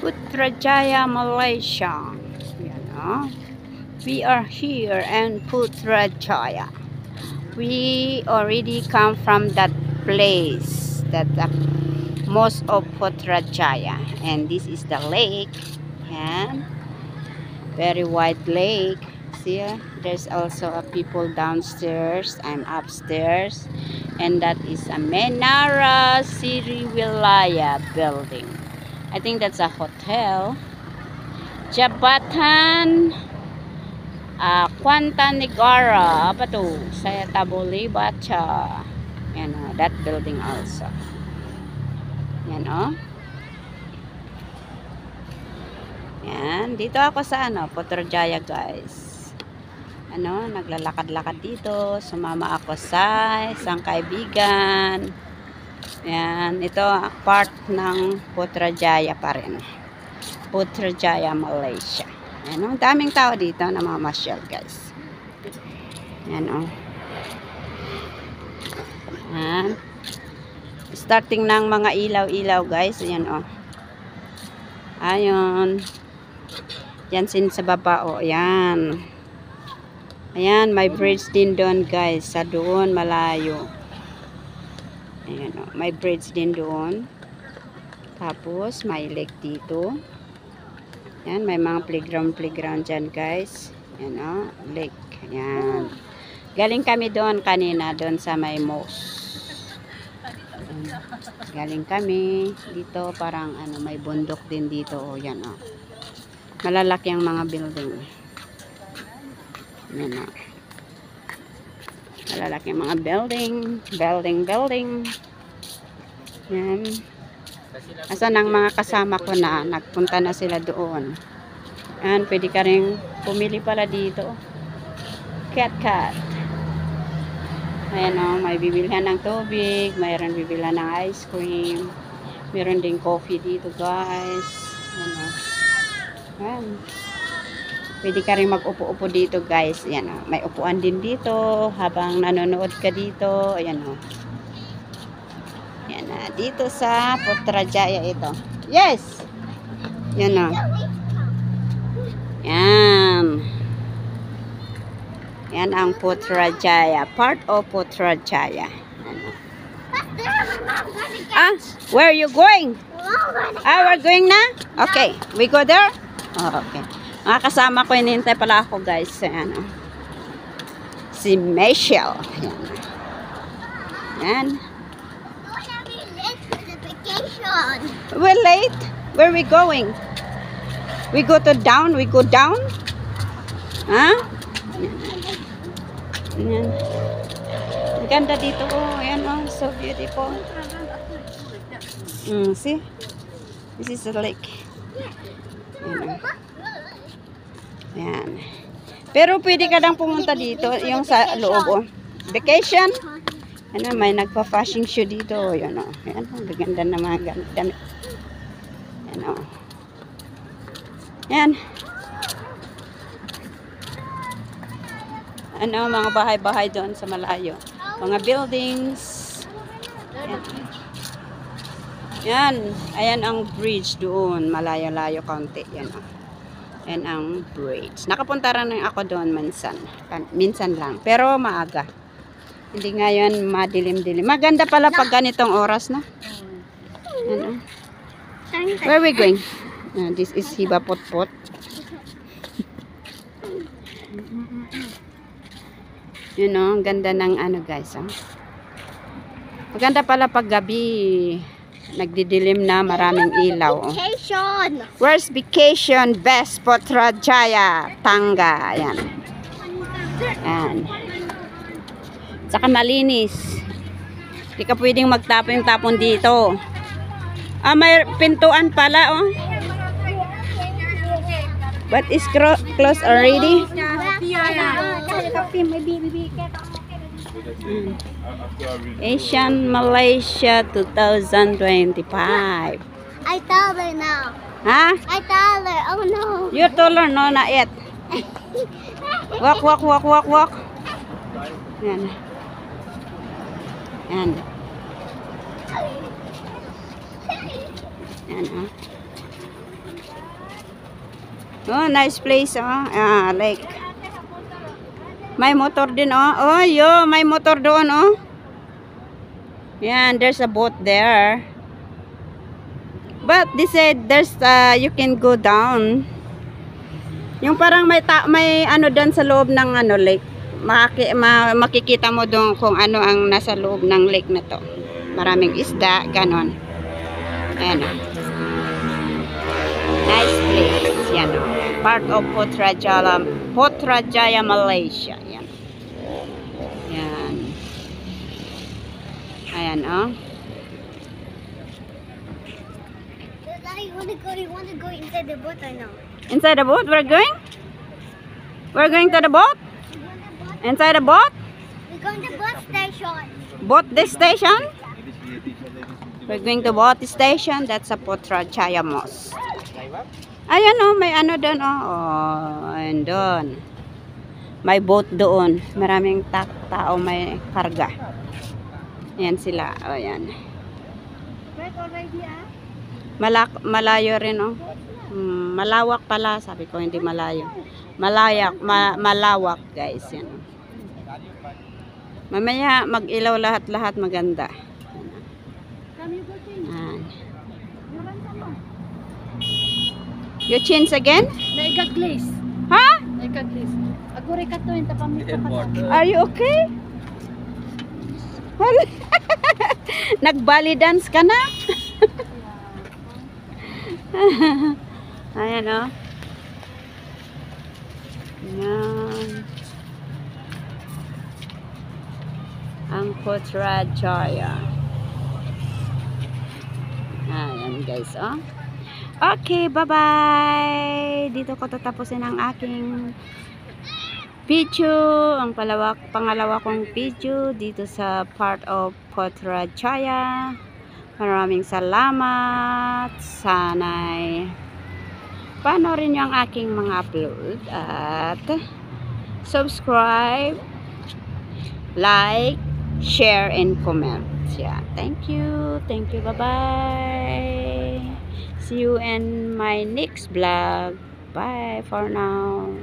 Putrajaya, Malaysia. Yan, oh. We are here in Putrajaya. We already come from that place, that the most of Putrajaya, and this is the lake. Yan, very wide lake. See, there's also a people downstairs. I'm upstairs, and that is a Menara Sriwijaya building. I think that's a hotel. Jabatan Quanta Negara, apa tuh? Saya tak boleh baca. Yan, that building also. Yan, oh. Yan, dito ako sa Putrajaya, guys. Naglalakad-lakad dito. Sumama ako sa isang kaibigan. Yan, ito part ng Putrajaya pa rin. Putrajaya, Malaysia. Yan, daming tao dito na mamasyal, guys. Yan, oh. Yan. Starting ng mga ilaw-ilaw, guys. Yan, oh. Ayun. Yan sa baba, oh. Yan. Ayan, may bridge din doon, guys. Sa doon, malayo. Ayan, oh. May bridge din doon. Tapos, may lake dito. Yan, may mga playground dyan, guys. Yan, oh, lake. Yan. Galing kami doon kanina, doon sa may mosque. Galing kami dito, parang may bundok din dito. Oh, yan, oh. Malalaki ang mga building. Yan, oh. Malalaki ang mga building. Yan. Asan ang mga kasama ko na nagpunta na sila doon. Yan, pwede ka rin pumili pala dito. Cat. Ayan, o, may bibilhan ng tubig, mayroon bibilhan ng ice cream, mayroon din coffee dito, guys. Ayan, o. Ayan. Pwede ka rin mag-upo-upo dito, guys. Ayan, o. May upuan din dito habang nanonood ka dito. Ayan, o. Yan na, dito sa Putrajaya ito. Yes! Yan na. Yan. Yan ang Putrajaya. Part of Putrajaya. Where are you going? We're going na? Okay. We go there? Oh, okay. Mga kasama ko, hinihintay pala ako, guys. Yan. Si Michelle. Yan. Yan. We're late. Where are we going? We go down? We go down? Huh? Ayan. Ang ganda dito. Oh, ayan, oh. So beautiful. See? This is the lake. Ayan. Ayan. Pero pwede ka lang pumunta dito. Yung sa loob, oh. Vacation. May nagpa-fashion show dito. Yan, o. Yan, o. Gaganda na mga damit. Yan, o. Yan. Mga bahay-bahay doon sa malayo. Mga buildings. Yan. Yan. Ayan ang bridge doon. Malayo-layo kaunti. Yan, o. Yan ang bridge. Nakapunta rin ako doon minsan. Minsan lang. Pero maaga. Hindi ngayon madilim-dilim. Maganda pala pag ganitong oras na. Ano? Where are we going? This is Hiba Potpot. Yun, oh, ang ganda ng guys. Oh. Maganda pala pag gabi. Nagdidilim na, maraming ilaw. Oh. Where's vacation? Best Putrajaya, Tanga. Ayan. Ayan. Saka malinis. Hindi ka pwedeng magtapon-tapon dito. May pintuan pala, oh. But it's closed already. Asian Malaysia 2025. I taller now. Huh? I taller. Oh no. You're taller, no? Not yet. Walk. Yan. Yan. Yan, oh. Oh, nice place, oh. Ah, lake. May motor din, oh. Oh, yo, may motor doon, oh. Yan, there's a boat there. But they said there's you can go down. Yung parang may ano doon sa loob ng ano lake. Makikita mo doon kung ano ang nasa loob ng lake na to. Maraming isda, ganon. Ayan, oh. Nice place. Yan, oh. Part of Putrajaya, Malaysia. Yan. Yan. Ayan, oh. You wanna go inside the boat or no? Inside the boat, we're going? We're going to the boat? Inside the boat? We're going to bus station. Boat station? We're going to boat station. That's a Putrajaya Mosque. Ayan, oh, may ano doon, oh. Oh, and doon. May boat doon. Maraming tao may karga. Ayan sila. Oh, ayan. Right already, ah? Malayo rin, oh. Malawak pala. Sabi ko, hindi malayo. Malawak, guys. Yan. Mamaya, mag-ilaw lahat-lahat maganda. Ayan. You change again? Naigaglis. Ha? Naigaglis. Agure ka to, hindi pa Are you okay? Nagbali dance ka na? Ayan, oh. Ayan. Ang Putrajaya. Ayan, guys, oh. Okay, bye-bye. Dito ko tatapusin ang aking video. Ang pangalawa kong video dito sa part of Putrajaya. Maraming salamat. Sana'y panoorin nyo ang aking mga upload at subscribe, like, share, and comment. Yeah, thank you. Thank you. Bye-bye. See you in my next vlog. Bye for now.